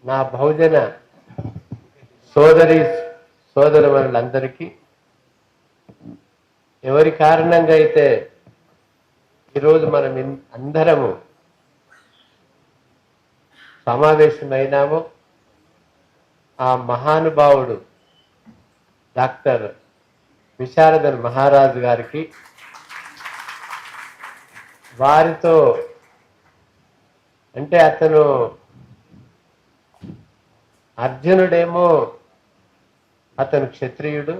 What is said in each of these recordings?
నా బహుజన సోదరి సోదరులందరికీ ఎవరి కారణంగా అయితే ఈరోజు మనం అందరము సమావేశమైనామో ఆ మహానుభావుడు డాక్టర్ విశారదన్ మహారాజు గారికి వారితో అంటే అతను అర్జునుడేమో అతను క్షత్రియుడు,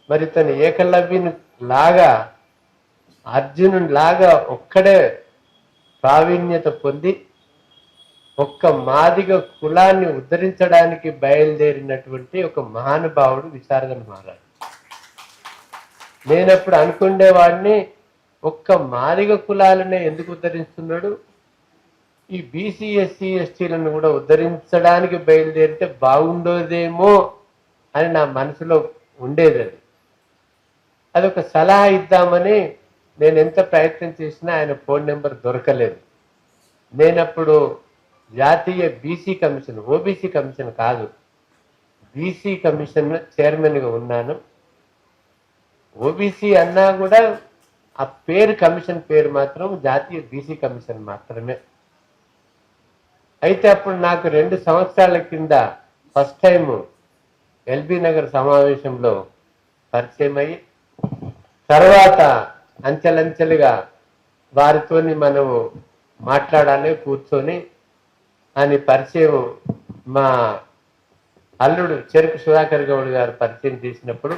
మరి తను ఏకలవ్యుని లాగా అర్జునుని లాగా ఒక్కడే ప్రావీణ్యత పొంది ఒక్క మాదిగ కులాన్ని ఉద్ధరించడానికి బయలుదేరినటువంటి ఒక మహానుభావుడు విశారదన్ మహారాజు. నేనప్పుడు అనుకునేవాడిని, ఒక్క మాదిగ కులాలనే ఎందుకు ఉద్ధరిస్తున్నాడు, ఈ బీసీ ఎస్సీ ఎస్టీలను కూడా ఉద్ధరించడానికి బయలుదేరితే బాగుండేదేమో అని నా మనసులో ఉండేది. అదొక సలహా ఇద్దామని నేను ఎంత ప్రయత్నం చేసినా ఆయన ఫోన్ నెంబర్ దొరకలేదు. నేనప్పుడు జాతీయ బీసీ కమిషన్, ఓబీసీ కమిషన్ కాదు, బీసీ కమిషన్ చైర్మన్గా ఉన్నాను. ఓబీసీ అన్నా కూడా ఆ పేరు కమిషన్ పేరు మాత్రం జాతీయ బీసీ కమిషన్ మాత్రమే. అయితే అప్పుడు నాకు 2 సంవత్సరాల కింద ఫస్ట్ టైం ఎల్బీ నగర్ సమావేశంలో పరిచయం అయ్యి తర్వాత అంచెలంచెలుగా వారితో మనము మాట్లాడాలి కూర్చొని అని పరిచయం మా అల్లుడు చెరుకు సుధాకర్ గౌడ్ గారు పరిచయం చేసినప్పుడు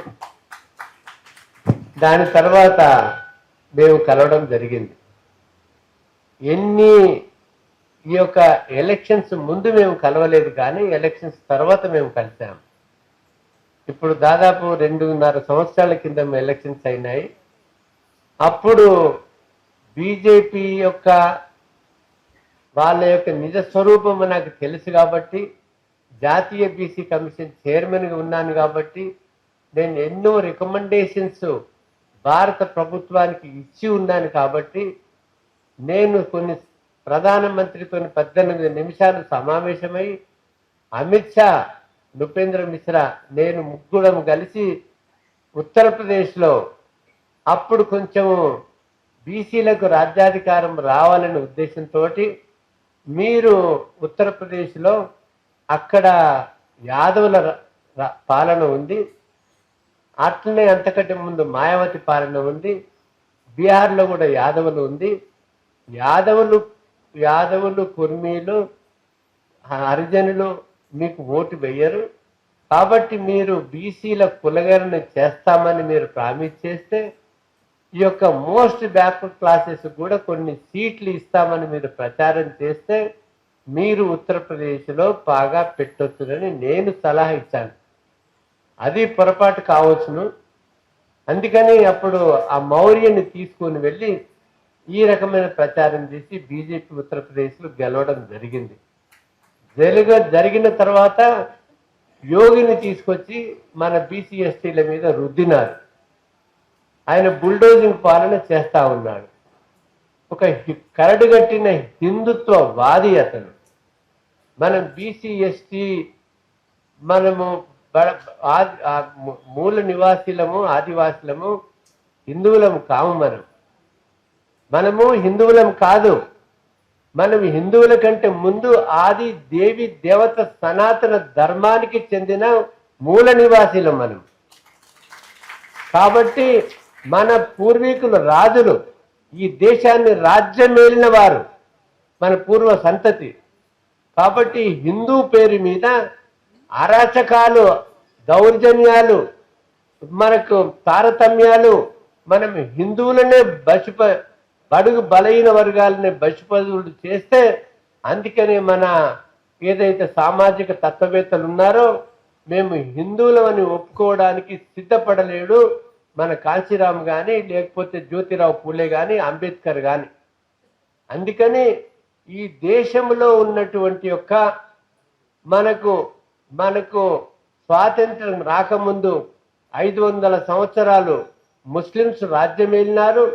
దాని తర్వాత మేము కలవడం జరిగింది. ఈ యొక్క ఎలక్షన్స్ ముందు మేము కలవలేదు, కానీ ఎలక్షన్స్ తర్వాత మేము కలిసాము. ఇప్పుడు దాదాపు 2.5 సంవత్సరాల కింద ఎలక్షన్స్ అయినాయి. అప్పుడు బీజేపీ యొక్క వాళ్ళ యొక్క నిజ స్వరూపము నాకు తెలుసు కాబట్టి, జాతీయ బీసీ కమిషన్ చైర్మన్గా ఉన్నాను కాబట్టి నేను ఎన్నో రికమెండేషన్స్ భారత ప్రభుత్వానికి ఇచ్చి ఉన్నాను కాబట్టి నేను కొన్ని ప్రధానమంత్రితో 18 నిమిషాలు సమావేశమై అమిత్ షా, నృపేంద్ర మిశ్రా, నేను ముగ్గురం కలిసి ఉత్తరప్రదేశ్లో అప్పుడు కొంచెం బీసీలకు రాజ్యాధికారం రావాలనే ఉద్దేశంతో మీరు ఉత్తరప్రదేశ్లో అక్కడ యాదవుల పాలన ఉంది, అట్లనే అంతకంటే ముందు మాయావతి పాలన ఉంది, బీహార్లో కూడా యాదవులు ఉంది, యాదవులు కుర్మీలు హరిజనులు మీకు ఓటు వేయరు కాబట్టి మీరు బీసీల కులగరణ చేస్తామని మీరు ప్రామిస్ చేస్తే ఈ యొక్క మోస్ట్ బ్యాక్వర్డ్ క్లాసెస్ కూడా కొన్ని సీట్లు ఇస్తామని మీరు ప్రచారం చేస్తే మీరు ఉత్తరప్రదేశ్లో బాగా పెట్టొచ్చునని నేను సలహా ఇచ్చాను. అది పొరపాటు కావచ్చును. అందుకని అప్పుడు ఆ మౌర్యని తీసుకొని వెళ్ళి ఈ రకమైన ప్రచారం చేసి బీజేపీ ఉత్తరప్రదేశ్లో గెలవడం జరిగింది. జరిగిన తర్వాత యోగిని తీసుకొచ్చి మన బీసీ ఎస్టీల మీద రుద్దినారు. ఆయన బుల్డోజింగ్ పాలన చేస్తా ఉన్నాడు. ఒక కరడుగట్టిన హిందుత్వవాది అతను. మనం బీసీ ఎస్టీ మనము మూల నివాసులము, ఆదివాసులము, హిందువులము కాము. మనము హిందువులం కాదు. మనం హిందువుల కంటే ముందు ఆది దేవి దేవత సనాతన ధర్మానికి చెందిన మూల నివాసులం మనం. కాబట్టి మన పూర్వీకులు రాజులు ఈ దేశాన్ని రాజ్యమేలిన వారు మన పూర్వ సంతతి. కాబట్టి హిందూ పేరు మీద అరాచకాలు, దౌర్జన్యాలు, మనకు తారతమ్యాలు, మనం హిందువులనే బడుగు బలహీన వర్గాలని బలిపశువులు చేస్తే, అందుకనే మన ఏదైతే సామాజిక తత్వవేత్తలు ఉన్నారో మేము హిందువులమని ఒప్పుకోవడానికి సిద్ధపడలేడు మన కాంచీరామ్ కానీ, లేకపోతే జ్యోతిరావు పూలే కానీ, అంబేద్కర్ కానీ. అందుకని ఈ దేశంలో ఉన్నటువంటి యొక్క మనకు స్వాతంత్రం రాకముందు 500 సంవత్సరాలు ముస్లిమ్స్ రాజ్యమేలినారు,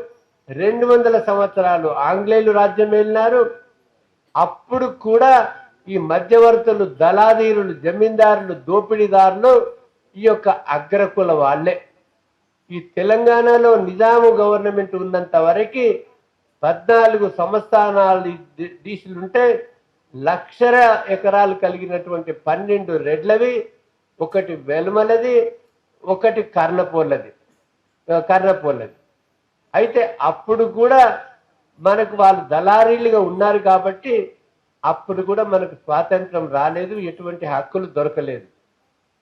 200 సంవత్సరాలు ఆంగ్లేయులు రాజ్యమేలినారు. అప్పుడు కూడా ఈ మధ్యవర్తులు, దళాధీరులు, జమీందారులు, దోపిడీదారులు ఈ యొక్క అగ్రకుల వాళ్ళే. ఈ తెలంగాణలో నిజాము గవర్నమెంట్ ఉన్నంత వరకు 14 సంస్థానాలు డీసీలుంటే 1,00,000 ఎకరాలు కలిగినటువంటి 12 రెడ్లవి, 1 వెలుమలది, 1 కర్ణపోలది. అయితే అప్పుడు కూడా మనకు వాళ్ళు దళారీలుగా ఉన్నారు కాబట్టి అప్పుడు కూడా మనకు స్వాతంత్రం రాలేదు, ఎటువంటి హక్కులు దొరకలేదు.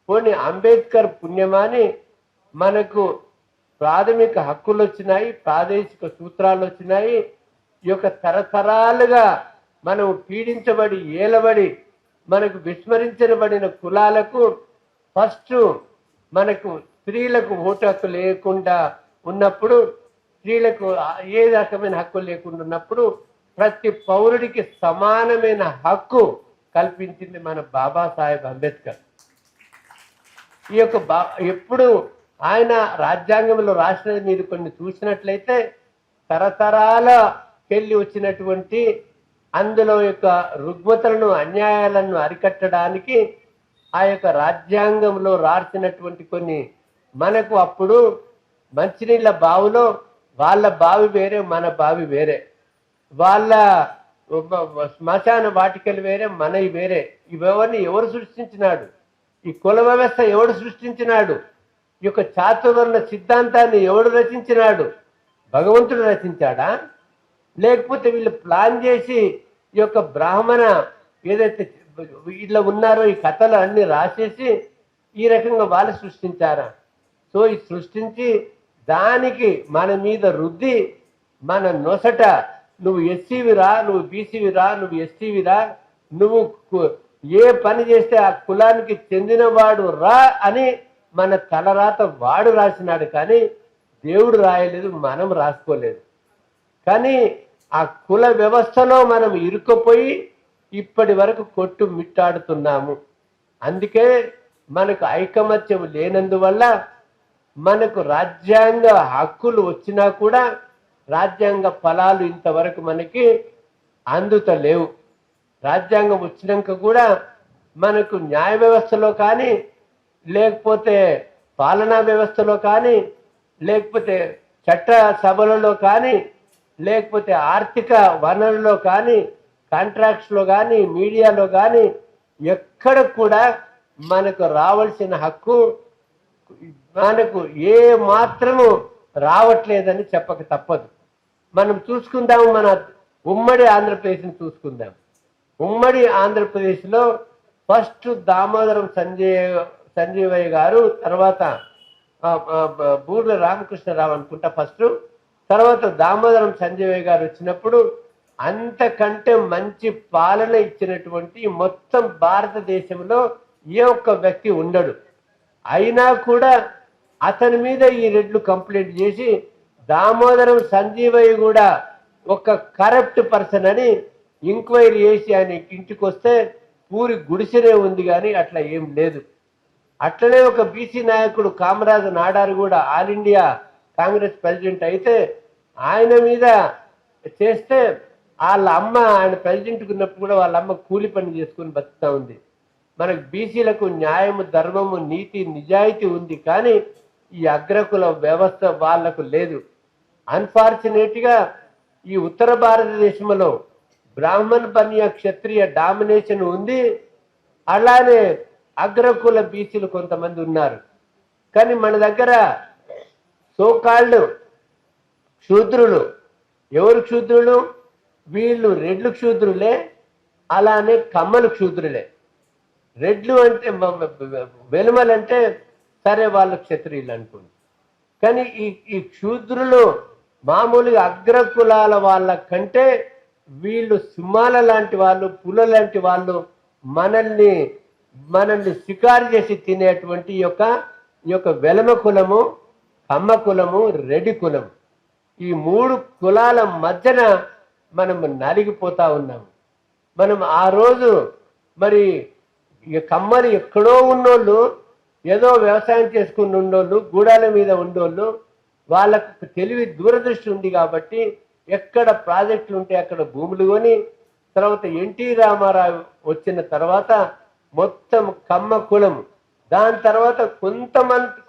పోనీ అంబేద్కర్ పుణ్యమాని మనకు ప్రాథమిక హక్కులు వచ్చినాయి, ప్రాదేశిక సూత్రాలు వచ్చినాయి. ఈ యొక్క తరతరాలుగా మనం పీడించబడి ఏలబడి మనకు విస్మరించబడిన కులాలకు ఫస్ట్ మనకు స్త్రీలకు ఓటు హక్కు లేకుండా ఉన్నప్పుడు, స్త్రీలకు ఏ రకమైన హక్కు లేకుండా ఉన్నప్పుడు ప్రతి పౌరుడికి సమానమైన హక్కు కల్పించింది మన బాబాసాహెబ్ అంబేద్కర్. ఈ యొక్క ఎప్పుడు ఆయన రాజ్యాంగంలో రాసినది మీరు కొన్ని చూసినట్లయితే తరతరాలకెళ్ళి వచ్చినటువంటి అందులో యొక్క రుగ్మతలను, అన్యాయాలను అరికట్టడానికి ఆ యొక్క రాజ్యాంగంలో రాసినటువంటి కొన్ని మనకు అప్పుడు మంచినీళ్ళ బావిలో వాళ్ళ బావి వేరే, మన బావి వేరే, వాళ్ళ శ్మశాన వాటికలు వేరే, మనవి వేరే. ఇవన్నీ ఎవరు సృష్టించినాడు? ఈ కుల వ్యవస్థ ఎవడు సృష్టించినాడు? ఈ యొక్క చాతుర్వర్ణ సిద్ధాంతాన్ని ఎవడు రచించినాడు? భగవంతుడు రచించాడా? లేకపోతే వీళ్ళు ప్లాన్ చేసి ఈ యొక్క బ్రాహ్మణ ఏదైతే వీళ్ళు ఉన్నారో ఈ కథలు అన్ని రాసేసి ఈ రకంగా వాళ్ళు సృష్టించారా? సో ఈ సృష్టించి దానికి మన మీద రుద్ది మన నొసట నువ్వు ఎస్సీవిరా, నువ్వు బీసీవిరా, నువ్వు ఎస్టీవిరా, నువ్వు ఏ పని చేస్తే ఆ కులానికి చెందినవాడు రా అని మన తలరాత వాడు రాసినాడు, కానీ దేవుడు రాయలేదు, మనం రాసుకోలేదు. కానీ ఆ కుల వ్యవస్థలో మనం ఇరుక్కుపోయి ఇప్పటి వరకు కొట్టు మిట్టాడుతున్నాము. అందుకే మనకు ఐకమత్యం లేనందువల్ల మనకు రాజ్యాంగ హక్కులు వచ్చినా కూడా రాజ్యాంగ ఫలాలు ఇంతవరకు మనకి అందుతలేవు. రాజ్యాంగం వచ్చినాక కూడా మనకు న్యాయ వ్యవస్థలో కానీ, లేకపోతే పాలనా వ్యవస్థలో కానీ, లేకపోతే చట్ట సభలలో కానీ, లేకపోతే ఆర్థిక వనరులో కానీ, కాంట్రాక్ట్స్లో కానీ, మీడియాలో కానీ ఎక్కడ కూడా మనకు రావాల్సిన హక్కు మనకు ఏ మాత్రము రావట్లేదని చెప్పక తప్పదు. మనం చూసుకుందాము, మన ఉమ్మడి ఆంధ్రప్రదేశ్ని చూసుకుందాం. ఉమ్మడి ఆంధ్రప్రదేశ్లో ఫస్ట్ దామోదరం సంజీవయ్య గారు, తర్వాత బూర్ల రామకృష్ణరావు అనుకుంటా ఫస్ట్, తర్వాత దామోదరం సంజీవయ్య గారు వచ్చినప్పుడు అంతకంటే మంచి పాలన ఇచ్చినటువంటి మొత్తం భారతదేశంలో ఏ ఒక్క వ్యక్తి ఉండడు. అయినా కూడా అతని మీద ఈ రెడ్లు కంప్లైంట్ చేసి దామోదరం సంజీవయ్య కూడా ఒక కరప్ట్ పర్సన్ అని ఎంక్వైరీ చేసి ఆయన ఇంటికి వస్తే పూరి గుడిసెనే ఉంది, కానీ అట్లా ఏం లేదు. అట్లనే ఒక బీసీ నాయకుడు కామరాజు నాడారు కూడా ఆల్ ఇండియా కాంగ్రెస్ ప్రెసిడెంట్ అయితే ఆయన మీద చేస్తే వాళ్ళ అమ్మ, ఆయన ప్రెసిడెంట్కి ఉన్నప్పుడు కూడా వాళ్ళ అమ్మ కూలి పని చేసుకుని బతుకుతా ఉంది. మనకు బీసీలకు న్యాయము, ధర్మము, నీతి, నిజాయితీ ఉంది, కానీ ఈ అగ్రకుల వ్యవస్థ వాళ్లకు లేదు. అన్ఫార్చునేట్గా ఈ ఉత్తర భారతదేశంలో బ్రాహ్మణ పన్య క్షత్రియ డామినేషన్ ఉంది, అలానే అగ్రకుల బీసీలు కొంతమంది ఉన్నారు. కానీ మన దగ్గర సోకాళ్ళు క్షూద్రులు, ఎవరు క్షూద్రులు? వీళ్ళు రెడ్లు క్షూద్రులే, అలానే కమ్మలు క్షూద్రులే. రెడ్లు అంటే వెలుమలంటే సరే వాళ్ళు క్షత్రియులు అనుకోండి, కానీ ఈ క్షూద్రులు మామూలుగా అగ్రకులాల వాళ్ళ కంటే వీళ్ళు సింహాల లాంటి వాళ్ళు, పుల లాంటి వాళ్ళు, మనల్ని షికారు చేసి తినేటువంటి ఈ యొక్క వెలమ కులము, కమ్మ కులము, రెడ్డి కులము, ఈ 3 కులాల మధ్యన మనం నలిగిపోతా ఉన్నాము. మనం ఆ రోజు మరి కమ్మలు ఎక్కడో ఉన్నోళ్ళు, ఏదో వ్యవసాయం చేసుకుని ఉన్నోళ్ళు, గూడాల మీద ఉండోళ్ళు, వాళ్ళకు తెలివి దూరదృష్టి ఉంది కాబట్టి ఎక్కడ ప్రాజెక్టులు ఉంటే అక్కడ భూములు కొని తర్వాత ఎన్టీ రామారావు వచ్చిన తర్వాత మొత్తం కమ్మ కులం, దాని తర్వాత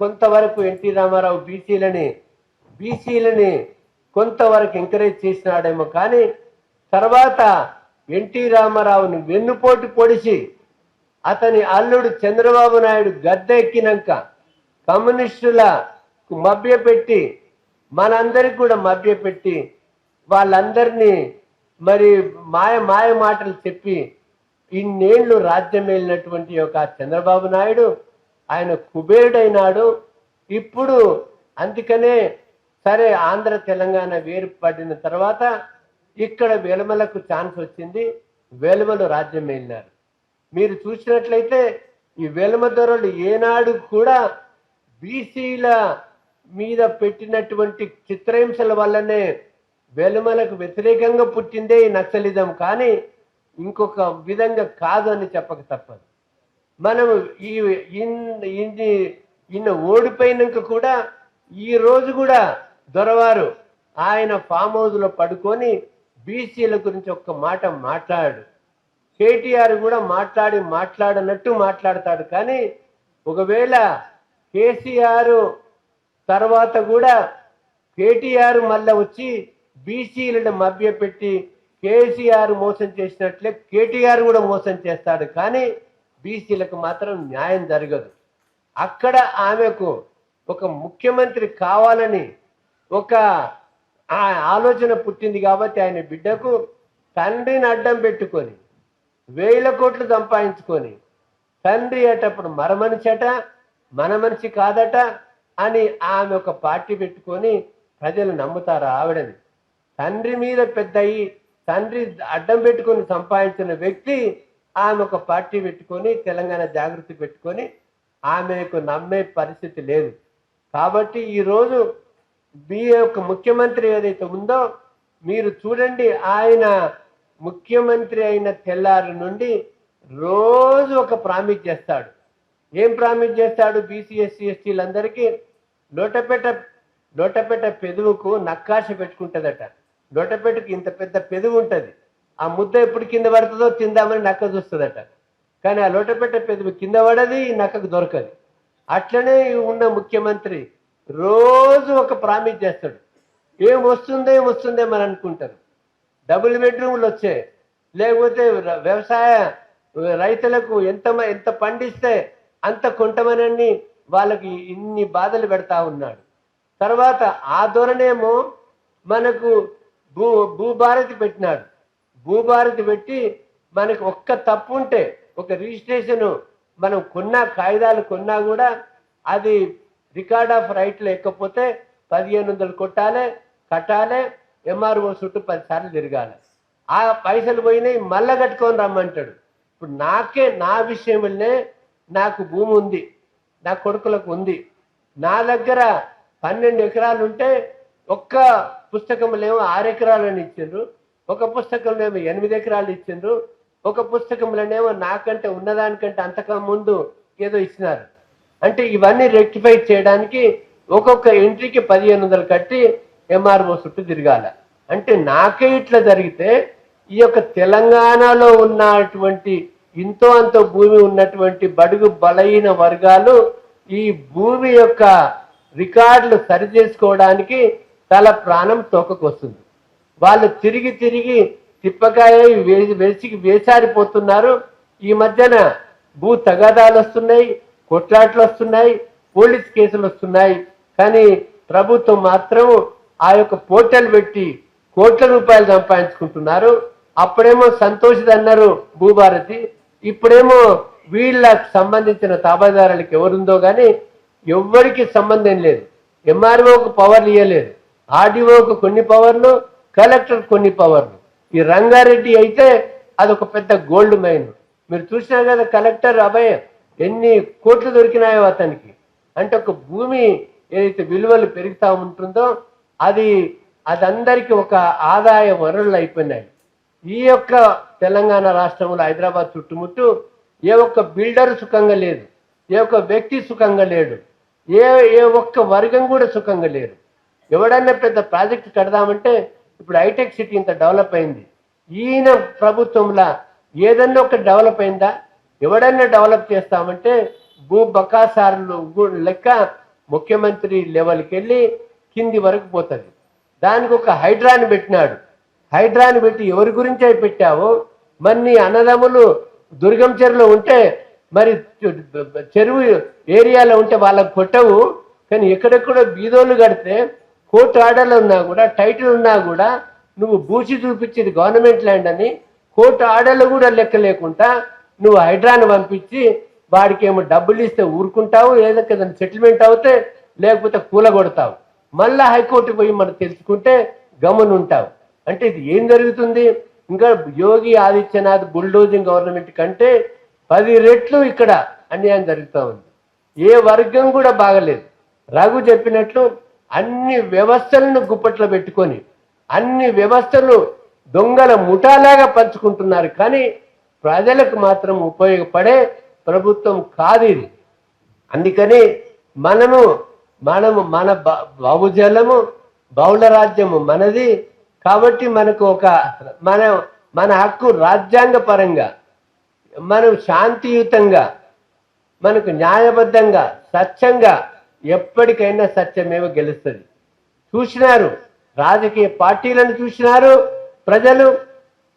కొంతవరకు ఎన్టీ రామారావు బీసీలని కొంతవరకు ఎంకరేజ్ చేసినాడేమో, కానీ తర్వాత ఎన్టీ రామారావుని వెన్నుపోటు పొడిచి అతని అల్లుడు చంద్రబాబు నాయుడు గద్దె ఎక్కినాక కమ్యూనిస్టుల మభ్యపెట్టి, మనందరికి కూడా మభ్యపెట్టి, వాళ్ళందరినీ మరి మాయ మాటలు చెప్పి ఇన్నేళ్లు రాజ్యం వెళ్ళినటువంటి ఒక చంద్రబాబు నాయుడు ఆయన కుబేరుడైనాడు. ఇప్పుడు అందుకనే సరే ఆంధ్ర తెలంగాణ వేరుపడిన తర్వాత ఇక్కడ వెలుమలకు ఛాన్స్ వచ్చింది, వెలుమలు రాజ్యం వెళ్ళినారు. మీరు చూసినట్లయితే ఈ వెలుమ దొరలు ఏనాడు కూడా బీసీల మీద పెట్టినటువంటి చిత్రహింసల వల్లనే వెలుమలకు వ్యతిరేకంగా పుట్టిందే ఈ నక్సలిజం, కానీ ఇంకొక విధంగా కాదు అని చెప్పక తప్పదు. మనము ఈయన ఓడిపోయినాక కూడా ఈ రోజు కూడా దొరవారు ఆయన ఫామ్ హౌస్లో పడుకొని బీసీల గురించి ఒక్క మాట మాట్లాడు. కేటీఆర్ కూడా మాట్లాడనట్టు మాట్లాడతాడు, కానీ ఒకవేళ కేసీఆర్ తర్వాత కూడా కేటీఆర్ మళ్ళీ వచ్చి బీసీలను మభ్యపెట్టి కేసీఆర్ మోసం చేసినట్లే కేటీఆర్ కూడా మోసం చేస్తాడు, కానీ బీసీలకు మాత్రం న్యాయం జరగదు. అక్కడ ఆమెకు ఒక ముఖ్యమంత్రి కావాలని ఒక ఆలోచన పుట్టింది కాబట్టి ఆయన బిడ్డకు తండ్రిని అడ్డం పెట్టుకొని 1000 కోట్లు సంపాదించుకొని తండ్రి అటప్పుడు మరమనిషట మన మనిషి కాదట అని ఆమె ఒక పార్టీ పెట్టుకొని ప్రజలు నమ్ముతారు ఆవిడని. తండ్రి మీద పెద్దయి తండ్రి అడ్డం పెట్టుకొని సంపాదించిన వ్యక్తి ఆమె ఒక పార్టీ పెట్టుకొని తెలంగాణ జాగృతి పెట్టుకొని ఆమెకు నమ్మే పరిస్థితి లేదు. కాబట్టి ఈరోజు మీ యొక్క ముఖ్యమంత్రి ఏదైతే ఉందో మీరు చూడండి, ఆయన ముఖ్యమంత్రి అయిన తెల్లారి నుండి రోజు ఒక ప్రామిస్ చేస్తాడు. ఏం ప్రామిస్ చేస్తాడు? BC SC ఎస్టీలందరికీ లోటపెట్ట పెదవుకు నక్కాశ పెట్టుకుంటుందట. లోటపెట్టుకు ఇంత పెద్ద పెదవు ఉంటుంది, ఆ ముద్ద ఎప్పుడు కింద పడుతుందో తిందామని నక్క చూస్తుందట, కానీ ఆ లోటపెట్ట పెదవు కింద పడది, నక్కకు దొరకదు. అట్లనే ఉన్న ముఖ్యమంత్రి రోజు ఒక ప్రామిస్ చేస్తాడు. ఏం వస్తుందే మరి అనుకుంటారు. డబుల్ బెడ్రూమ్లు వచ్చాయి, లేకపోతే వ్యవసాయ రైతులకు ఎంత పండిస్తే అంత కొంటమనని వాళ్ళకి ఇన్ని బాధలు పెడతా ఉన్నాడు. తర్వాత ఆ ధోరణేమో మనకు భూభారతి పెట్టినాడు. భూభారతి పెట్టి మనకు ఒక్క తప్పు ఉంటే ఒక రిజిస్ట్రేషన్ మనం కాగితాలు కొన్నా కూడా అది రికార్డ్ ఆఫ్ రైట్లో ఎక్కపోతే 1500 కట్టాలి, ఎంఆర్ఓ చుట్టూ 10 సార్లు తిరగాలి. ఆ పైసలు పోయినాయి మళ్ళా కట్టుకొని రమ్మంటాడు. ఇప్పుడు నా విషయంలోనే నాకు భూమి ఉంది, నా కొడుకులకు ఉంది. నా దగ్గర 12 ఎకరాలు ఉంటే ఒక్క పుస్తకంలో 6 ఎకరాలని ఇచ్చిండ్రు, ఒక పుస్తకంలో 8 ఎకరాలు ఇచ్చిండ్రు, ఒక పుస్తకంలోనేమో నాకంటే ఉన్నదానికంటే అంతకన్నా ముందు ఏదో ఇచ్చినారు. అంటే ఇవన్నీ రెక్టిఫై చేయడానికి ఒక్కొక్క ఎంట్రీకి 1500 కట్టి ఎంఆర్ఓ చుట్టూ తిరగాల. అంటే నాకే ఇట్లా జరిగితే ఈ యొక్క తెలంగాణలో ఉన్నటువంటి ఇంతో అంతో భూమి ఉన్నటువంటి బడుగు బలహీన వర్గాలు ఈ భూమి యొక్క రికార్డులు సరి చేసుకోవడానికి తల ప్రాణం తోకకొస్తుంది. వాళ్ళు తిరిగి తిప్పకాయ వేసారిపోతున్నారు. ఈ మధ్యన భూ తగాదాలు వస్తున్నాయి, కొట్లాట్లు వస్తున్నాయి, పోలీస్ కేసులు వస్తున్నాయి. కానీ ప్రభుత్వం మాత్రం ఆ యొక్క పోర్టల్ పెట్టి కోట్ల రూపాయలు సంపాదించుకుంటున్నారు. అప్పుడేమో సంతోషిదన్నారు భూభారతి, ఇప్పుడేమో వీళ్ళకు సంబంధించిన తాబాదారులకు ఎవరుందో కానీ ఎవ్వరికి సంబంధం లేదు. ఎంఆర్ఓకు పవర్లు ఇవ్వలేదు, ఆర్డీఓకు కొన్ని పవర్లు, కలెక్టర్ కొన్ని పవర్లు. ఈ రంగారెడ్డి అయితే అదొక పెద్ద గోల్డ్ మైన్. మీరు చూసినా కదా కలెక్టర్ అభయ్ ఎన్ని కోట్లు దొరికినాయో అతనికి. అంటే ఒక భూమి ఏదైతే విలువలు పెరుగుతూ ఉంటుందో అదందరికీ ఒక ఆదాయ వనరులు అయిపోయినాయి. ఈ యొక్క తెలంగాణ రాష్ట్రంలో హైదరాబాద్ చుట్టుముట్టు ఏ ఒక్క బిల్డర్ సుఖంగా లేదు, ఏ ఒక్క వ్యక్తి సుఖంగా లేడు, ఏ ఒక్క వర్గం కూడా సుఖంగా లేరు. ఎవడన్నా పెద్ద ప్రాజెక్ట్ కడదామంటే ఇప్పుడు హైటెక్ సిటీ ఇంత డెవలప్ అయింది, ఈయన ప్రభుత్వంలో ఏదన్నా ఒక డెవలప్ అయిందా? ఎవడన్నా డెవలప్ చేస్తామంటే భూ బకాసారులు లెక్క ముఖ్యమంత్రి లెవెల్కి వెళ్ళి కింది వరకు పోతుంది. దానికి ఒక హైడ్రాని పెట్టినాడు. హైడ్రాని పెట్టి ఎవరి గురించి అవి పెట్టావో, మరి నీ అన్నదమ్ములు దుర్గం చెరువులో ఉంటే, మరి చెరువు ఏరియాలో ఉంటే వాళ్ళకు కొట్టవు. కానీ ఎక్కడెక్కడో బీదోళ్ళు కడితే కోర్టు ఆర్డర్లు ఉన్నా కూడా, టైటిల్ ఉన్నా కూడా నువ్వు బూచి చూపించేది గవర్నమెంట్ ల్యాండ్ అని కోర్టు ఆర్డర్లు కూడా లెక్క లేకుండా నువ్వు హైడ్రాని పంపించి వాడికి ఏమో డబ్బులు ఇస్తే ఊరుకుంటావు, ఏదైనా సెటిల్మెంట్ అవుతే లేకపోతే కూలగొడతావు. మళ్ళా హైకోర్టుకు పోయి మనం తెలుసుకుంటే గమనుంటావు. అంటే ఇది ఏం జరుగుతుంది? ఇంకా యోగి ఆదిత్యనాథ్ బుల్డోజింగ్ గవర్నమెంట్ కంటే 10 రెట్లు ఇక్కడ అన్యాయం జరుగుతూ ఉంది. ఏ వర్గం కూడా బాగలేదు. రఘు చెప్పినట్లు అన్ని వ్యవస్థలను గుప్పట్లో పెట్టుకొని అన్ని వ్యవస్థలు దొంగల ముఠాలాగా పంచుకుంటున్నారు. కానీ ప్రజలకు మాత్రం ఉపయోగపడే ప్రభుత్వం కాదు ఇది. అందుకని మనము మన బాబుజలము బౌళ రాజ్యము మనది. కాబట్టి మనకు ఒక మన హక్కు రాజ్యాంగ పరంగా మనం శాంతియుతంగా, మనకు న్యాయబద్ధంగా, స్వచ్ఛంగా ఎప్పటికైనా సత్యమేమో గెలుస్తుంది. చూసినారు, రాజకీయ పార్టీలను చూసినారు ప్రజలు,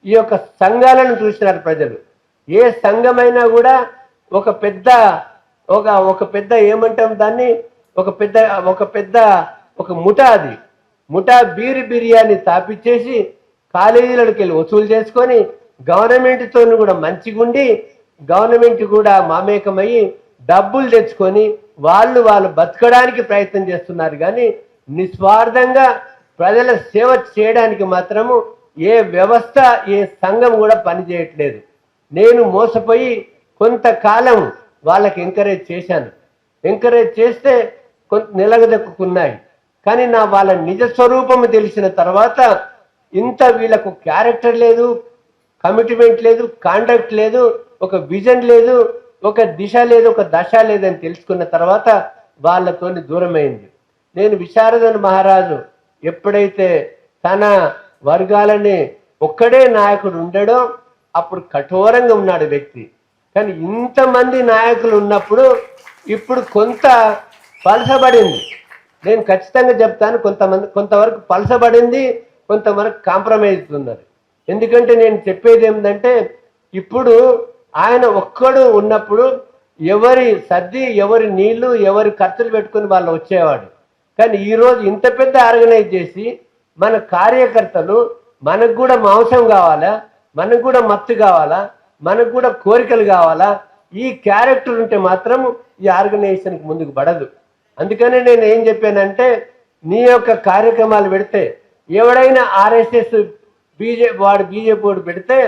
ఈ యొక్క సంఘాలను చూసినారు ప్రజలు. ఏ సంఘమైనా కూడా ఒక పెద్ద ఏమంటాం దాన్ని, ఒక ముఠా. అది ముఠా బిర్యానీ తాపిచ్చేసి కాలేజీలకు వెళ్ళి వసూలు చేసుకొని గవర్నమెంట్తో కూడా మంచిగుండి గవర్నమెంట్ కూడా మమేకమయ్యి డబ్బులు తెచ్చుకొని వాళ్ళు బతకడానికి ప్రయత్నం చేస్తున్నారు. కానీ నిస్వార్థంగా ప్రజల సేవ చేయడానికి మాత్రము ఏ వ్యవస్థ, ఏ సంఘం కూడా పనిచేయట్లేదు. నేను మోసపోయి కొంతకాలం వాళ్ళకి ఎంకరేజ్ చేశాను. ఎంకరేజ్ చేస్తే కొంత నిలగదక్కున్నాయి. కానీ వాళ్ళ నిజ స్వరూపము తెలిసిన తర్వాత ఇంత వీళ్ళకు క్యారెక్టర్ లేదు, కమిట్మెంట్ లేదు, కాండక్ట్ లేదు, ఒక విజన్ లేదు, ఒక దిశ లేదు, ఒక దశ లేదని తెలుసుకున్న తర్వాత వాళ్ళతోని దూరమైంది. నేను విశారదన్ మహారాజు ఎప్పుడైతే తన వర్గాలని ఒక్కడే నాయకుడు ఉండడో అప్పుడు కఠోరంగా ఉన్నాడు వ్యక్తి. కానీ ఇంతమంది నాయకులు ఉన్నప్పుడు ఇప్పుడు కొంత పలసబడింది. నేను ఖచ్చితంగా చెప్తాను, కొంతవరకు పలసబడింది, కొంతవరకు కాంప్రమైజ్ ఉన్నారు. ఎందుకంటే నేను చెప్పేది ఏంటంటే, ఇప్పుడు ఆయన ఒక్కడు ఉన్నప్పుడు ఎవరి సర్ది, ఎవరి నీళ్లు, ఎవరి ఖర్చులు పెట్టుకుని వాళ్ళు వచ్చేవాడు. కానీ ఈరోజు ఇంత పెద్ద ఆర్గనైజ్ చేసి మన కార్యకర్తలు, మనకు కూడా మాంసం కావాలా, మనకు కూడా మత్తు కావాలా, మనకు కూడా కోరికలు కావాలా, ఈ క్యారెక్టర్ ఉంటే మాత్రం ఈ ఆర్గనైజేషన్కి ముందుకు పడదు. అందుకనే నేను ఏం చెప్పానంటే, నీ యొక్క కార్యక్రమాలు పెడితే ఎవడైనా ఆర్ఎస్ఎస్ బీజేపీ వాడు పెడితే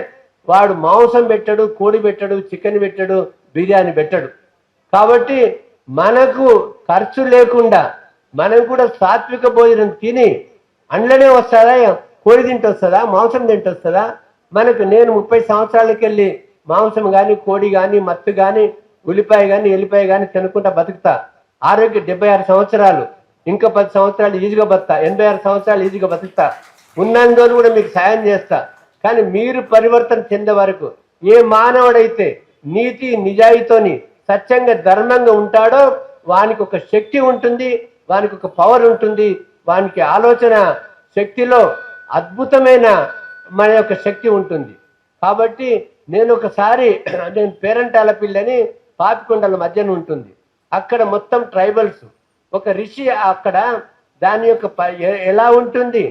వాడు మాంసం పెట్టడు, కోడి పెట్టడు, చికెన్ పెట్టడు, బిర్యానీ పెట్టడు. కాబట్టి మనకు ఖర్చు లేకుండా మనం కూడా సాత్విక భోజనం తిని అండ్లనే వస్తుందా, కోడి తింటూ వస్తుందా, మాంసం తింటూ వస్తుందా? నేను 30 సంవత్సరాలకి వెళ్ళి మాంసం కానీ, కోడి కానీ, మత్తు కానీ, ఉల్లిపాయ కానీ, ఎల్లిపాయ కానీ తినకుండా బతుకుతా. ఆరోగ్య 76 సంవత్సరాలు, ఇంకా 10 సంవత్సరాలు ఈజీగా బతుకుతా, 86 సంవత్సరాలు ఈజీగా బతుకుతా. ఉన్నందులో కూడా మీకు సాయం చేస్తా. కానీ మీరు పరివర్తన చెందే వరకు ఏ మానవుడైతే నీతి నిజాయితీతోని సత్యంగా ధర్మంగా ఉంటాడో వానికి ఒక శక్తి ఉంటుంది, వానికి ఒక పవర్ ఉంటుంది, వానికి ఆలోచన శక్తిలో అద్భుతమైన మన యొక్క శక్తి ఉంటుంది. కాబట్టి నేను ఒకసారి పేరంటాలపిల్లి అని పాపికొండల మధ్యన ఉంటుంది. అక్కడ మొత్తం ట్రైబల్స్. ఒక ఋషి అక్కడ దాని యొక్క ఎలా ఉంటుంది,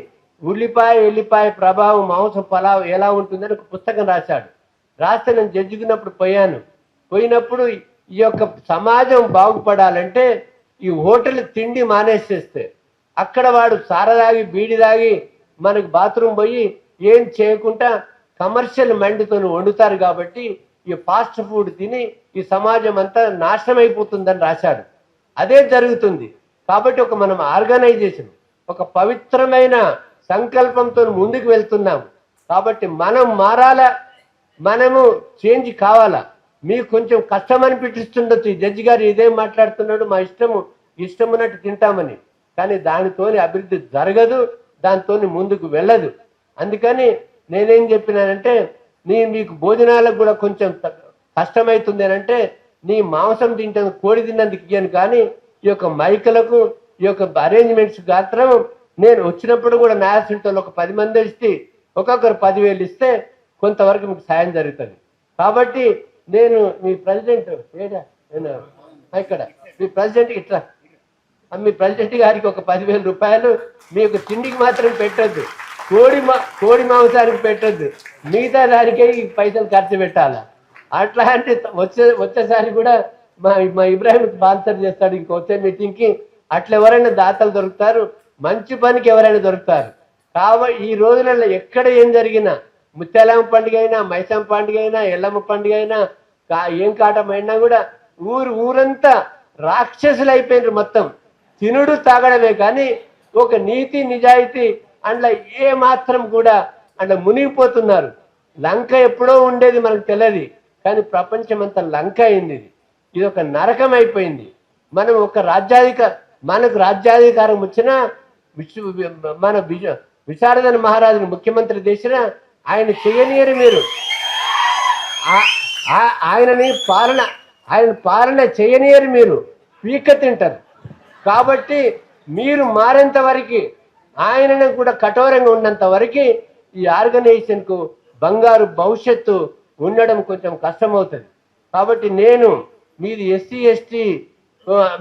ఉల్లిపాయ ఎల్లిపాయ ప్రభావం, మాంసం పలావ్ ఎలా ఉంటుందని ఒక పుస్తకం రాస్తే నేను జడ్జిగినప్పుడు పోయినప్పుడు ఈ యొక్క సమాజం బాగుపడాలంటే ఈ హోటల్ తిండి మానేసేస్తే, అక్కడ వాడు సారదాగి బీడి దాగి మనకు బాత్రూమ్ పోయి ఏం చేయకుండా కమర్షియల్ మైండ్తో వండుతారు. కాబట్టి ఈ ఫాస్ట్ ఫుడ్ తిని ఈ సమాజం అంతా నాశనం అయిపోతుందని రాశాడు. అదే జరుగుతుంది. కాబట్టి మనం ఆర్గనైజేషన్, ఒక పవిత్రమైన సంకల్పంతో ముందుకు వెళ్తున్నాము. కాబట్టి మనం మారాలా, మనము చేంజ్ కావాలా. మీకు కొంచెం కష్టం అనిపిస్తుండొచ్చు, ఈ జడ్జి గారు ఇదేం మాట్లాడుతున్నాడు, మా ఇష్టం ఉన్నట్టు తింటామని. కానీ దానితోని అభివృద్ధి జరగదు, దానితోని ముందుకు వెళ్ళదు. అందుకని నేనేం చెప్పినానంటే మీకు భోజనాలకు కూడా కొంచెం కష్టమవుతుంది అని అంటే నీ మాంసం తింటాను కోడి తిన్నందుకు ఇయ్యను, కానీ ఈ యొక్క మైకులకు ఈ యొక్క అరేంజ్మెంట్స్ మాత్రం నేను వచ్చినప్పుడు కూడా నాయసింటోళ్ళు ఒక 10 మంది ఇస్తే ఒక్కొక్కరు 10,000 ఇస్తే కొంతవరకు మీకు సాయం జరుగుతుంది. కాబట్టి నేను మీ ప్రెసిడెంట్ ఇక్కడ మీ ప్రెసిడెంట్ ఇట్లా మీ ప్రెసిడెంట్ గారికి ఒక 10,000 రూపాయలు మీకు తిండికి మాత్రం పెట్టద్దు, కోడి మాంసానికి పెట్టద్దు, మిగతా దానికే ఈ పైసలు ఖర్చు పెట్టాలా. అట్లా అంటే వచ్చేసారి కూడా మా ఇబ్రాహిం స్పాన్సర్ చేస్తాడు ఇంకో వచ్చే మీటింగ్కి. అట్లా ఎవరైనా దాతలు దొరుకుతారు, మంచి పనికి ఎవరైనా దొరుకుతారు. కాబట్టి ఈ రోజులలో ఎక్కడ ఏం జరిగినా, ముత్యాలమ్మ పండుగ అయినా, మైసమ్మ పండుగ అయినా, ఎల్లమ్మ పండుగ అయినా, ఏం కాటమైనా కూడా ఊరంతా రాక్షసులు అయిపోయినారు. మొత్తం తినుడు తాగడమే కానీ ఒక నీతి నిజాయితీ అందులో ఏ మాత్రం కూడా అందులో మునిగిపోతున్నారు. లంక ఎప్పుడో ఉండేది మనకు తెలియదు, కానీ ప్రపంచం అంతా లంక అయింది. ఇది ఒక నరకం అయిపోయింది. మనం ఒక మనకు రాజ్యాధికారం వచ్చినా మన విశారదన్ మహారాజుని ముఖ్యమంత్రి చేసిన ఆయన చేయనియరు. మీరు ఆయన పాలన చేయనియరు, మీరు పీక తింటారు. కాబట్టి మీరు మారేంత వరకు, ఆయనను కూడా కఠోరంగా ఉన్నంత వరకు ఈ ఆర్గనైజేషన్కు బంగారు భవిష్యత్తు ఉండడం కొంచెం కష్టమవుతుంది. కాబట్టి నేను మీది ఎస్సీ ఎస్టీ,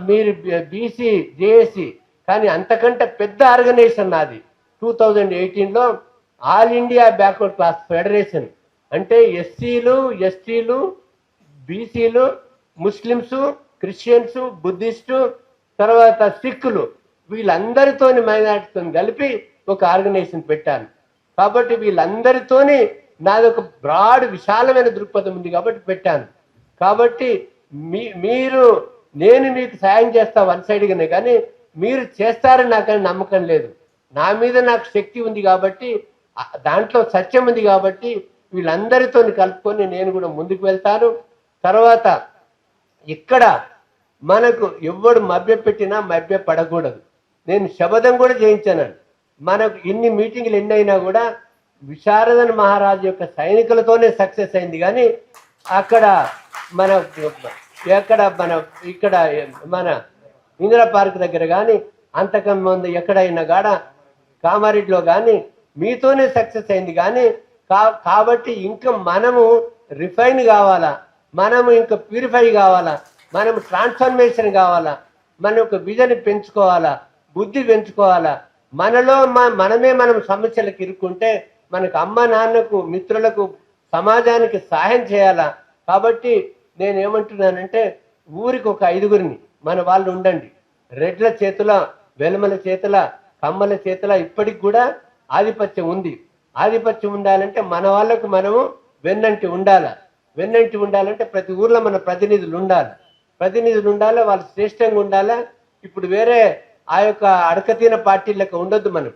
మీరు బీసీ జేఏసీ, కానీ అంతకంటే పెద్ద ఆర్గనైజేషన్ నాది. 2018లో all India backward class federation అంటే ఎస్సీలు, ఎస్టీలు, బీసీలు, ముస్లిమ్స్, క్రిస్టియన్స్, బుద్ధిస్టు, తర్వాత సిక్కులు, వీళ్ళందరితోని మైనారిటీతో కలిపి ఒక ఆర్గనైజేషన్ పెట్టాను. కాబట్టి వీళ్ళందరితోని నాది ఒక బ్రాడ్ విశాలమైన దృక్పథం ఉంది కాబట్టి పెట్టాను. కాబట్టి నేను మీకు సాయం చేస్తా వన్ సైడ్గానే, కానీ మీరు చేస్తారని నాకని నమ్మకం లేదు. నా మీద నాకు శక్తి ఉంది కాబట్టి, దాంట్లో సత్యం ఉంది కాబట్టి వీళ్ళందరితో కలుపుకొని నేను కూడా ముందుకు వెళ్తాను. తర్వాత ఇక్కడ మనకు ఎవడు మభ్య పెట్టినా మభ్య పడకూడదు. నేను శబదం కూడా చేయించాను. మనకు ఇన్ని మీటింగ్లు ఎన్నైనా కూడా విశారదన్ మహారాజు యొక్క సైనికులతోనే సక్సెస్ అయింది. కానీ అక్కడ ఇక్కడ మన ఇందిరా పార్క్ దగ్గర కానీ అంతకముందు ఎక్కడైనా గాడ కామారెడ్డిలో కానీ మీతోనే సక్సెస్ అయింది. కానీ కాబట్టి ఇంకా మనము రిఫైన్ కావాలా, మనము ఇంకా ప్యూరిఫై కావాలా, మనం ట్రాన్స్ఫర్మేషన్ కావాలా, మన యొక్క విజన్ పెంచుకోవాలా, బుద్ధి పెంచుకోవాలా. మనం సమస్యలకు ఇరుక్కుంటే మనకు అమ్మ నాన్నకు, మిత్రులకు, సమాజానికి సహాయం చేయాలా. కాబట్టి నేనేమంటున్నానంటే ఊరికి ఒక 5గురిని మన వాళ్ళు ఉండండి. రెడ్ల చేతుల, వెలమల చేతుల, కమ్మల చేతుల ఇప్పటికి కూడా ఆధిపత్యం ఉంది. ఆధిపత్యం ఉండాలంటే మన వాళ్ళకు మనము వెన్నంటి ఉండాలంటే ప్రతి ఊర్లో మన ప్రతినిధులు ఉండాలి. వాళ్ళు శ్రేష్టంగా ఉండాలా. ఇప్పుడు వేరే ఆ యొక్క అడకతీన పార్టీలకు ఉండొద్దు మనం.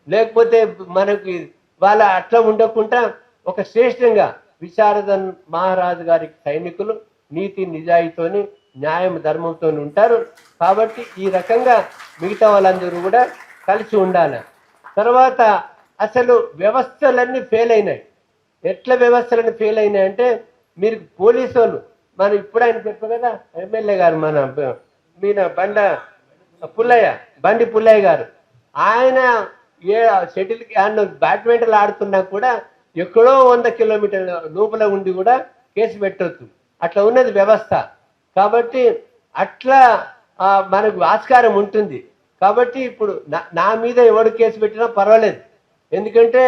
లేకపోతే మనకి వాళ్ళ అట్లా ఉండకుండా ఒక శ్రేష్టంగా విశారదన్ మహారాజు గారికి సైనికులు నీతి నిజాయితీతోని, న్యాయం ధర్మంతో ఉంటారు. కాబట్టి ఈ రకంగా మిగతా వాళ్ళందరూ కూడా కలిసి ఉండాలి. తర్వాత అసలు వ్యవస్థలన్నీ ఫెయిల్ అయినాయి. ఎట్లా వ్యవస్థలన్నీ ఫెయిల్ అయినాయి అంటే, మీరు పోలీసు వాళ్ళు, మనం ఇప్పుడు ఆయన చెప్పారు కదా ఎమ్మెల్యే గారు, బండి పుల్లయ్య గారు, ఆయన బ్యాడ్మింటన్ ఆడుతున్నా కూడా ఎక్కడో 100 కిలోమీటర్ల లోపల ఉండి కూడా కేసు పెట్టొచ్చు. అట్లా ఉన్నది వ్యవస్థ. కాబట్టి అట్లా మనకు ఆస్కారం ఉంటుంది. కాబట్టి ఇప్పుడు నా మీద ఎవడు కేసు పెట్టినా పర్వాలేదు, ఎందుకంటే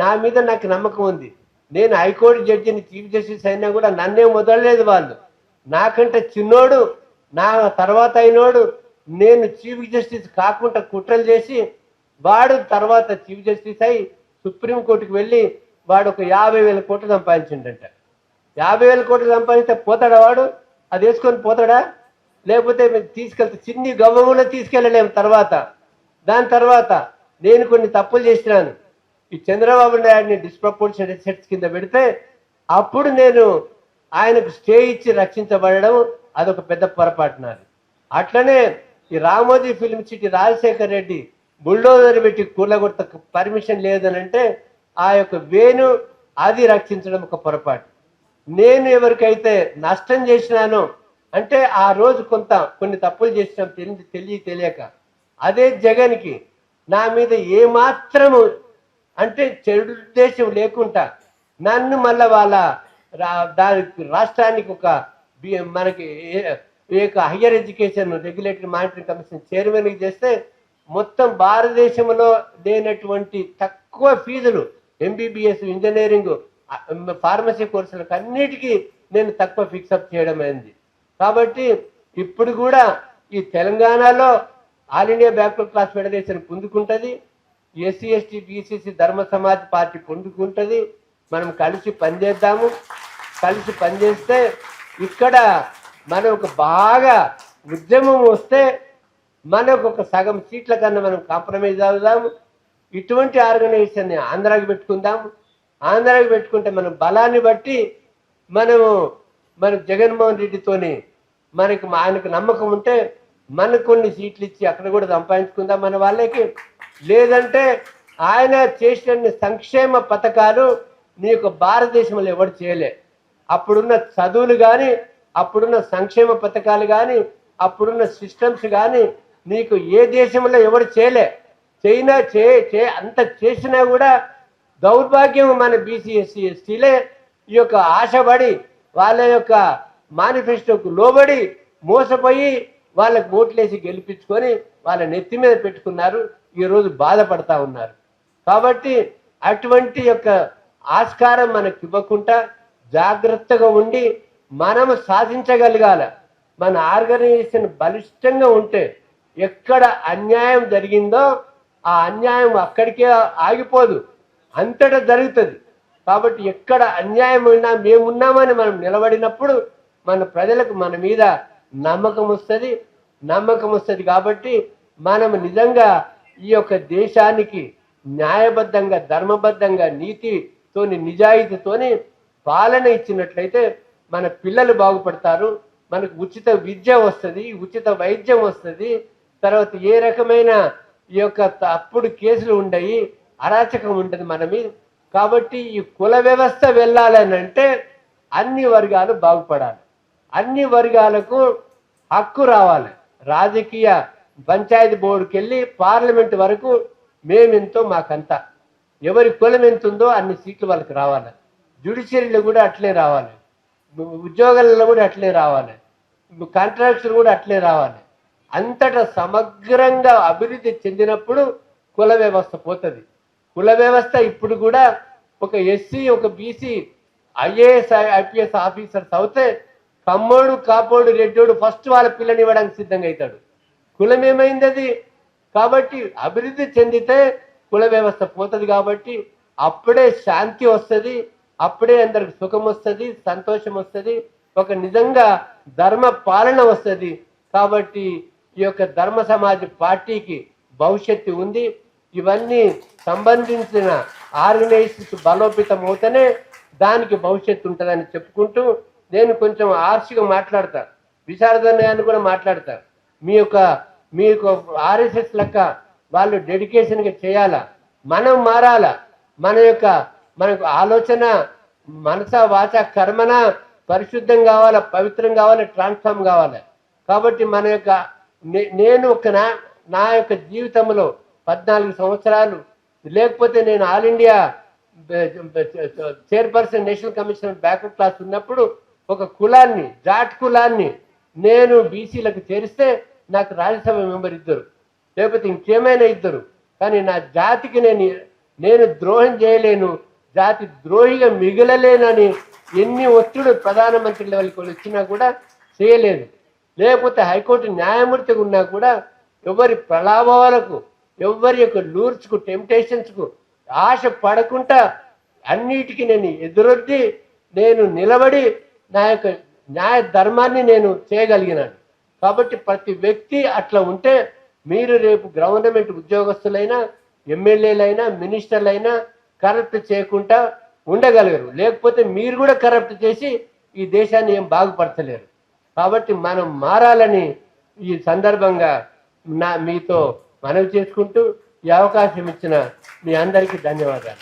నా మీద నాకు నమ్మకం ఉంది. నేను హైకోర్టు జడ్జిని, చీఫ్ జస్టిస్ అయినా కూడా నన్నేం వదలలేదు వాళ్ళు. నాకంటే చిన్నోడు, నా తర్వాత అయినోడు, నేను చీఫ్ జస్టిస్ కాకుండా కుట్రలు చేసి వాడు తర్వాత చీఫ్ జస్టిస్ అయి సుప్రీంకోర్టుకు వెళ్ళి వాడు ఒక 50,000 కోట్లు సంపాదించిండంట. 50,000 కోట్లు సంపాదిస్తే పోతాడా వాడు? అది వేసుకొని పోతాడా? లేకపోతే తీసుకెళ్తే చిన్ని గవ్వ కూడా తీసుకెళ్ళలేము. దాని తర్వాత నేను కొన్ని తప్పులు చేసినాను. ఈ చంద్రబాబు నాయుడిని డిస్ప్రపోర్షనల్ అసెట్స్ కింద పెడితే అప్పుడు నేను ఆయనకు స్టే ఇచ్చి రక్షించబడడం అదొక పెద్ద పొరపాటు నాది. అట్లనే ఈ Ramoji film city Rajasekhar Reddy bulldozer పెట్టి కూలగొట్ట పర్మిషన్ లేదనంటే ఆ యొక్క వేణు అది రక్షించడం ఒక పొరపాటు. నేను ఎవరికైతే నష్టం చేసినానో అంటే ఆ రోజు కొన్ని తప్పులు చేసినాం తెలియక అదే జగన్కి నా మీద ఏమాత్రము అంటే చెడు ఉద్దేశం లేకుండా నన్ను మళ్ళా వాళ్ళ దానికి రాష్ట్రానికి మనకి higher education regulatory monitoring commission చైర్మన్కి చేస్తే మొత్తం భారతదేశంలో లేనటువంటి తక్కువ ఫీజులు ఎంబీబీఎస్ ఇంజనీరింగ్ ఫార్మసీ కోర్సులకు అన్నిటికీ నేను తక్కువ ఫిక్సప్ చేయడం అయింది. కాబట్టి ఇప్పుడు కూడా ఈ తెలంగాణలో all India backward class federation పొందుకుంటుంది, SC ST BCC Dharma Samaj party పొందుకుంటుంది. మనం కలిసి పనిచేద్దాము. కలిసి పనిచేస్తే ఇక్కడ మనం బాగా ఉద్యమం వస్తే మనకు సగం సీట్ల కన్నా మనం కాంప్రమైజ్ అవుదాము. ఇటువంటి ఆర్గనైజేషన్ని ఆంధ్రాకి పెట్టుకుందాము. ఆంధ్రాకి పెట్టుకుంటే మన బలాన్ని బట్టి మన జగన్మోహన్ రెడ్డితోని ఆయనకు నమ్మకం ఉంటే మనకు కొన్ని సీట్లు ఇచ్చి అక్కడ కూడా సంపాదించుకుందాం మన వాళ్ళకి. లేదంటే ఆయన చేసిన సంక్షేమ పథకాలు నీకు భారతదేశంలో ఎవరు చేయలే. అప్పుడున్న చదువులు కానీ, అప్పుడున్న సంక్షేమ పథకాలు కానీ, అప్పుడున్న సిస్టమ్స్ కానీ నీకు ఏ దేశంలో ఎవరు చేయలే. అంత చేసినా కూడా దౌర్భాగ్యం మన బీసీ ఎస్సీ ఎస్టీలే ఈ యొక్క ఆశపడి వాళ్ళ యొక్క మేనిఫెస్టోకు లోబడి మోసపోయి వాళ్ళకు ఓట్లేసి గెలిపించుకొని వాళ్ళ నెత్తి మీద పెట్టుకున్నారు. ఈరోజు బాధపడతా ఉన్నారు. కాబట్టి అటువంటి ఆస్కారం మనకు ఇవ్వకుండా జాగ్రత్తగా ఉండి మనము సాధించగలగాల. మన ఆర్గనైజేషన్ బలిష్టంగా ఉంటే ఎక్కడ అన్యాయం జరిగిందో ఆ అన్యాయం అక్కడికే ఆగిపోదు, అంతటా జరుగుతుంది. కాబట్టి ఎక్కడ అన్యాయం ఉన్నా మేమున్నామని మనం నిలబడినప్పుడు మన ప్రజలకు మన మీద నమ్మకం వస్తుంది. కాబట్టి మనం నిజంగా ఈ దేశానికి న్యాయబద్ధంగా, ధర్మబద్ధంగా, నీతితోని, నిజాయితీతోని పాలన ఇచ్చినట్లయితే మన పిల్లలు బాగుపడతారు. మనకు ఉచిత విద్య వస్తుంది, ఉచిత వైద్యం వస్తుంది. తర్వాత ఏ రకమైన ఈ తప్పుడు కేసులు ఉండయి, అరాచకం ఉంటుంది మన మీద. కాబట్టి ఈ కుల వ్యవస్థ వెళ్ళాలని అంటే అన్ని వర్గాలు బాగుపడాలి, అన్ని వర్గాలకు హక్కు రావాలి. రాజకీయ పంచాయతీ బోర్డుకి వెళ్ళి పార్లమెంట్ వరకు మేమెంతో మాకంతా, ఎవరి కులం ఎంత ఉందో అన్ని సీట్లు వాళ్ళకి రావాలి. జ్యుడిషియరీలో కూడా అట్లే రావాలి, ఉద్యోగాలలో కూడా అట్లే రావాలి, కాంట్రాక్ట్స్ కూడా అట్లే రావాలి. అంతటా సమగ్రంగా అభివృద్ధి చెందినప్పుడు కుల వ్యవస్థ పోతుంది. కుల వ్యవస్థ ఇప్పుడు కూడా SC BC IAS IPS officers అవుతే కమ్మోడు కాపోడు రెడ్డోడు ఫస్ట్ వాళ్ళ పిల్లని ఇవ్వడానికి సిద్ధంగా అవుతాడు. కులం ఏమైంది అది? కాబట్టి అభివృద్ధి చెందితే కుల వ్యవస్థ పోతుంది. కాబట్టి అప్పుడే శాంతి వస్తుంది, అప్పుడే అందరికి సుఖం వస్తుంది, సంతోషం వస్తుంది, నిజంగా ధర్మ పాలన వస్తుంది. కాబట్టి ఈ ధర్మ సమాజ్ పార్టీకి భవిష్యత్తు ఉంది. ఇవన్నీ సంబంధించిన ఆర్గనైజేషన్స్ బలోపేతం అవుతేనే దానికి భవిష్యత్తు ఉంటుందని చెప్పుకుంటూ నేను కొంచెం ఆర్షిగా మాట్లాడతా, విశారదన్యాన్ని కూడా మాట్లాడతా. మీకు ఆర్ఎస్ఎస్ లెక్క వాళ్ళు డెడికేషన్గా చేయాలా, మనం మారాలా. మనకు ఆలోచన మనస వాచ కర్మన పరిశుద్ధం కావాలా, పవిత్రం కావాలా, ట్రాన్స్ఫార్మ్ కావాలి. కాబట్టి నేను నా జీవితంలో 14 సంవత్సరాలు లేకపోతే నేను all India chairperson national commission backward class ఉన్నప్పుడు కులాన్ని, జాట్ కులాన్ని నేను బీసీలకు చేరిస్తే నాకు రాజ్యసభ మెంబర్ 2, లేకపోతే ఇంకేమైనా 2. కానీ నా జాతికి నేను ద్రోహం చేయలేను, జాతి ద్రోహిగా మిగలలేనని ఎన్ని ఒత్తిడి ప్రధానమంత్రి లెవెల్కి వచ్చినా కూడా చేయలేదు. లేకపోతే హైకోర్టు న్యాయమూర్తిగా ఉన్నా కూడా ఎవరి ప్రలాభాలకు, ఎవరి లూర్స్కు, టెంప్టేషన్స్కు ఆశ పడకుండా అన్నిటికీ నేను ఎదురొద్ది నేను నిలబడి నా న్యాయ ధర్మాన్ని నేను చేయగలిగినాను. కాబట్టి ప్రతి వ్యక్తి అట్లా ఉంటే మీరు రేపు గవర్నమెంట్ ఉద్యోగస్తులైనా, ఎమ్మెల్యేలైనా, మినిస్టర్లైనా కరప్ట్ చేయకుండా ఉండగలగరు. లేకపోతే మీరు కూడా కరప్ట్ చేసి ఈ దేశాన్ని ఏం బాగుపరచలేరు. కాబట్టి మనం మారాలని ఈ సందర్భంగా మీతో మనవి చేసుకుంటూ ఈ అవకాశం ఇచ్చిన మీ అందరికీ ధన్యవాదాలు.